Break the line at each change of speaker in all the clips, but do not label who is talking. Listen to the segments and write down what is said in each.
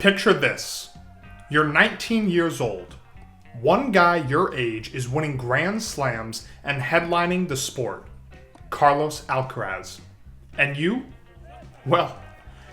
Picture this. You're 19 years old. One guy your age is winning grand slams and headlining the sport. Carlos Alcaraz. And you? Well,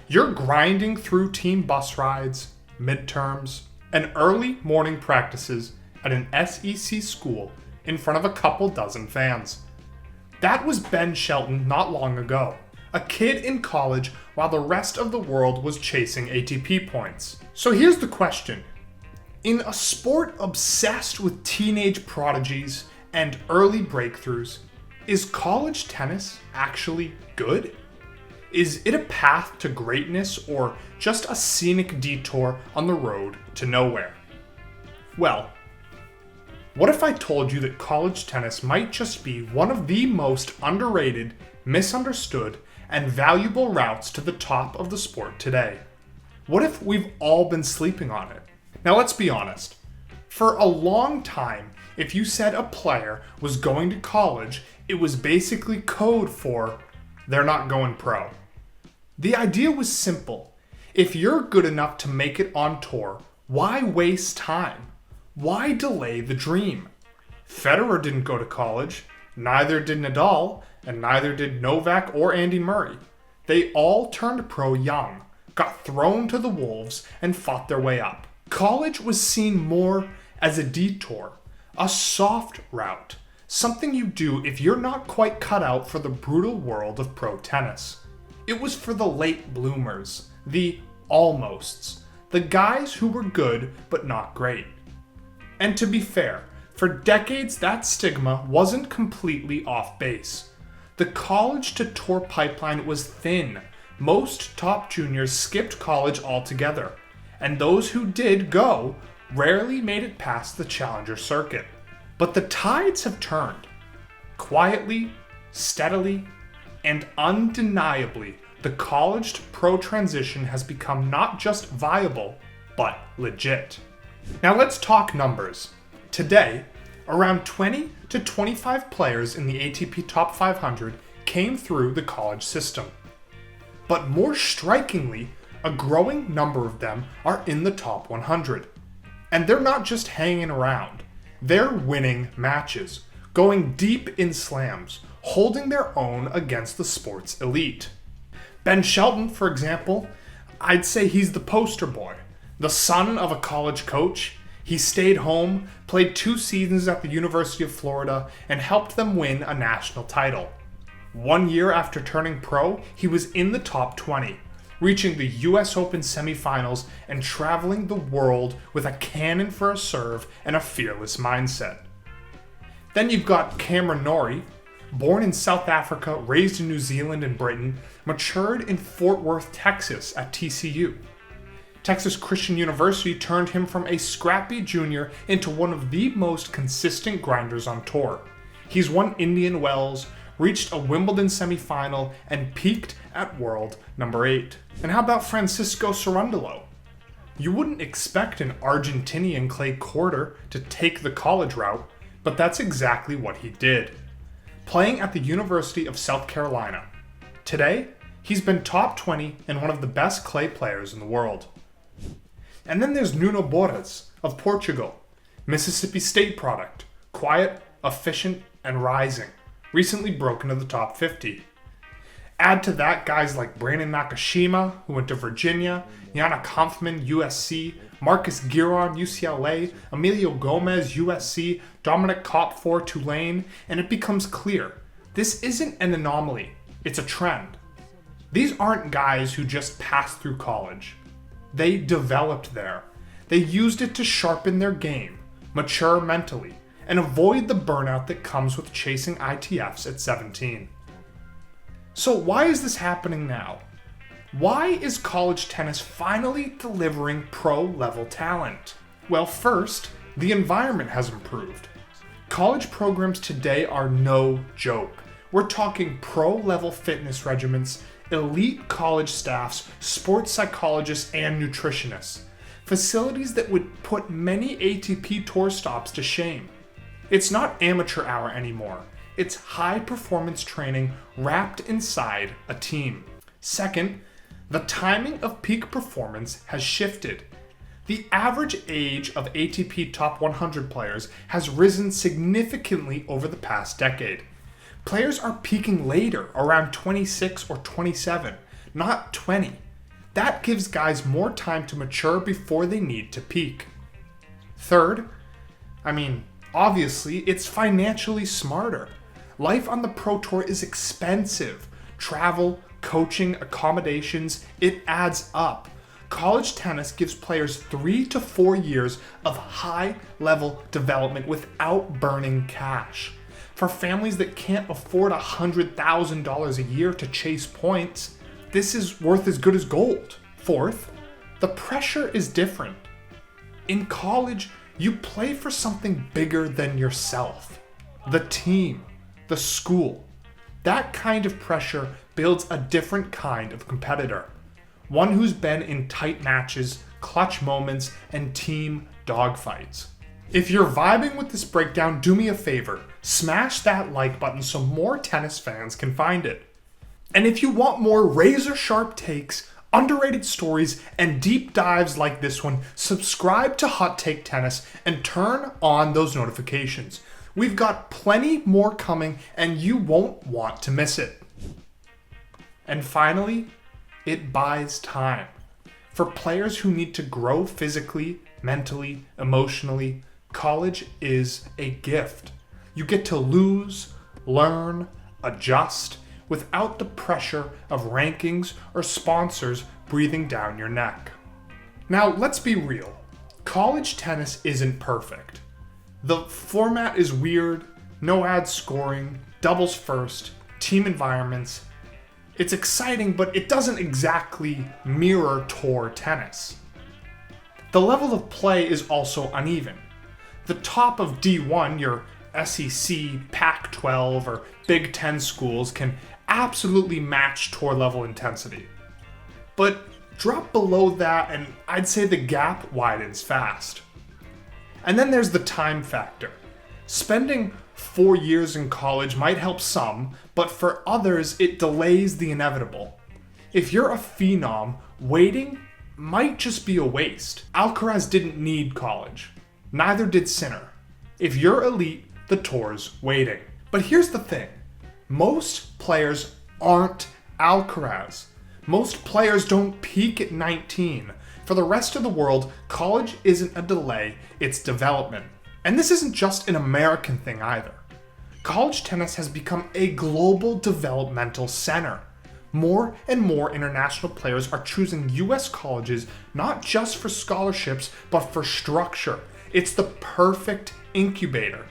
you're grinding through team bus rides, midterms, and early morning practices at an SEC school in front of a couple dozen fans. That was Ben Shelton not long ago, a kid in college while the rest of the world was chasing ATP points. So here's the question. In a sport obsessed with teenage prodigies and early breakthroughs, is college tennis actually good? Is it a path to greatness or just a scenic detour on the road to nowhere? Well, what if I told you that college tennis might just be one of the most underrated, misunderstood, and valuable routes to the top of the sport today? What if we've all been sleeping on it? Now let's be honest. For a long time, if you said a player was going to college, it was basically code for they're not going pro. The idea was simple. If you're good enough to make it on tour, why waste time? Why delay the dream? Federer didn't go to college, neither did Nadal, and neither did Novak or Andy Murray. They all turned pro young, got thrown to the wolves, and fought their way up. College was seen more as a detour, a soft route, something you do if you're not quite cut out for the brutal world of pro tennis. It was for the late bloomers, the almosts, the guys who were good but not great. And to be fair, for decades that stigma wasn't completely off base. The college to tour pipeline was thin. Most top juniors skipped college altogether, and those who did go rarely made it past the challenger circuit. But the tides have turned. Quietly, steadily, and undeniably, the college to pro transition has become not just viable, but legit. Now let's talk numbers. Today, around 20 to 25 players in the ATP Top 500 came through the college system. But more strikingly, a growing number of them are in the top 100. And they're not just hanging around. They're winning matches, going deep in slams, holding their own against the sport's elite. Ben Shelton, for example, I'd say he's the poster boy. The son of a college coach, he stayed home, played 2 seasons at the University of Florida, and helped them win a national title. 1 year after turning pro, he was in the top 20. Reaching the US Open semifinals and traveling the world with a cannon for a serve and a fearless mindset. Then you've got Cameron Norrie, born in South Africa, raised in New Zealand and Britain, matured in Fort Worth, Texas at TCU. Texas Christian University turned him from a scrappy junior into one of the most consistent grinders on tour. He's won Indian Wells, reached a Wimbledon semifinal, and peaked at world number 8. And how about Francisco Cerundolo? You wouldn't expect an Argentinian clay courter to take the college route, but that's exactly what he did. Playing at the University of South Carolina. Today, he's been top 20 and one of the best clay players in the world. And then there's Nuno Borges of Portugal, Mississippi State product, quiet, efficient, and rising. Recently broken to the top 50. Add to that guys like Brandon Nakashima, who went to Virginia, Yana Kampfman, USC, Marcus Giron, UCLA, Emilio Gomez, USC, Dominic Kopfor, Tulane, and it becomes clear, this isn't an anomaly, it's a trend. These aren't guys who just passed through college. They developed there. They used it to sharpen their game, mature mentally, and avoid the burnout that comes with chasing ITFs at 17. So why is this happening now? Why is college tennis finally delivering pro-level talent? Well, first, the environment has improved. College programs today are no joke. We're talking pro-level fitness regimens, elite college staffs, sports psychologists, and nutritionists. Facilities that would put many ATP tour stops to shame. It's not amateur hour anymore. It's high performance training wrapped inside a team. Second, The timing of peak performance has shifted. The average age of ATP Top 100 players has risen significantly over the past decade. Players are peaking later, around 26 or 27, not 20. That gives guys more time to mature before they need to peak. Third, obviously, it's financially smarter. Life on the Pro Tour is expensive. Travel, coaching, accommodations, it adds up. College tennis gives players 3 to 4 years of high-level development without burning cash. For families that can't afford $100,000 a year to chase points, this is worth as good as gold. Fourth, the pressure is different. In college, you play for something bigger than yourself. The team, the school. That kind of pressure builds a different kind of competitor. One who's been in tight matches, clutch moments, and team dogfights. If you're vibing with this breakdown, do me a favor. Smash that like button so more tennis fans can find it. And if you want more razor-sharp takes, underrated stories, and deep dives like this one, subscribe to Hot Take Tennis and turn on those notifications. We've got plenty more coming, and you won't want to miss it. And finally, it buys time. For players who need to grow physically, mentally, emotionally, college is a gift. You get to lose, learn, adjust, without the pressure of rankings or sponsors breathing down your neck. Now, let's be real. College tennis isn't perfect. The format is weird, no ad scoring, doubles first, team environments. It's exciting, but it doesn't exactly mirror tour tennis. The level of play is also uneven. The top of D1, your SEC, Pac-12, or Big Ten schools can absolutely match tour level intensity. But drop below that and I'd say the gap widens fast. And then there's the time factor. Spending 4 years in college might help some, but for others it delays the inevitable. If you're a phenom, waiting might just be a waste. Alcaraz didn't need college. Neither did Sinner. If you're elite, the tour's waiting. But here's the thing. Most players aren't Alcaraz. Most players don't peak at 19. For the rest of the world, college isn't a delay, it's development. And this isn't just an American thing either. College tennis has become a global developmental center. More and more international players are choosing US colleges not just for scholarships, but for structure. It's the perfect incubator.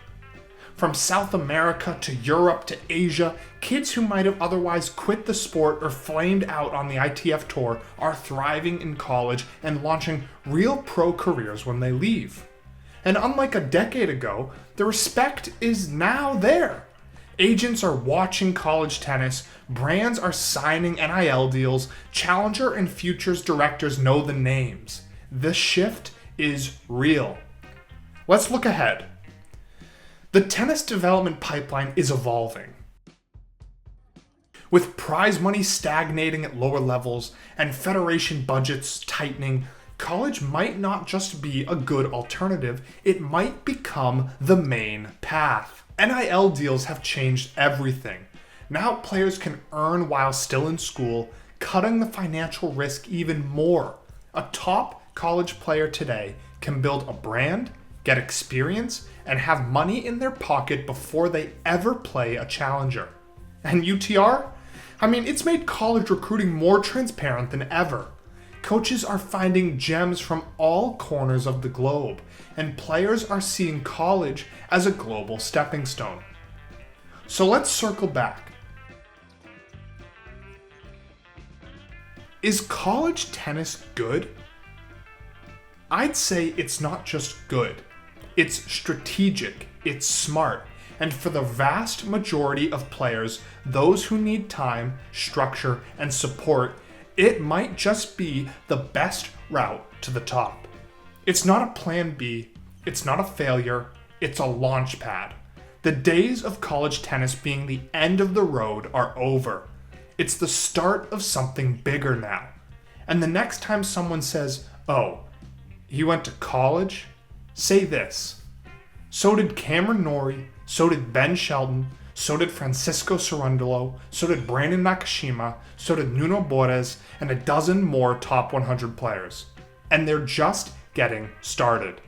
From South America to Europe to Asia, kids who might have otherwise quit the sport or flamed out on the ITF tour are thriving in college and launching real pro careers when they leave. And unlike a decade ago, the respect is now there. Agents are watching college tennis, brands are signing NIL deals, challenger and futures directors know the names. The shift is real. Let's look ahead. The tennis development pipeline is evolving. With prize money stagnating at lower levels and federation budgets tightening, college might not just be a good alternative, it might become the main path. NIL deals have changed everything. Now players can earn while still in school, cutting the financial risk even more. A top college player today can build a brand, get experience, and have money in their pocket before they ever play a challenger. And UTR? It's made college recruiting more transparent than ever. Coaches are finding gems from all corners of the globe, and players are seeing college as a global stepping stone. So let's circle back. Is college tennis good? I'd say it's not just good. It's strategic, it's smart, and for the vast majority of players, those who need time, structure, and support, it might just be the best route to the top. It's not a plan B, it's not a failure, it's a launch pad. The days of college tennis being the end of the road are over. It's the start of something bigger now. And the next time someone says, oh, he went to college, say this. So did Cameron Norrie, so did Ben Shelton, so did Francisco Cerundolo, so did Brandon Nakashima, so did Nuno Borges, and a dozen more top 100 players. And they're just getting started.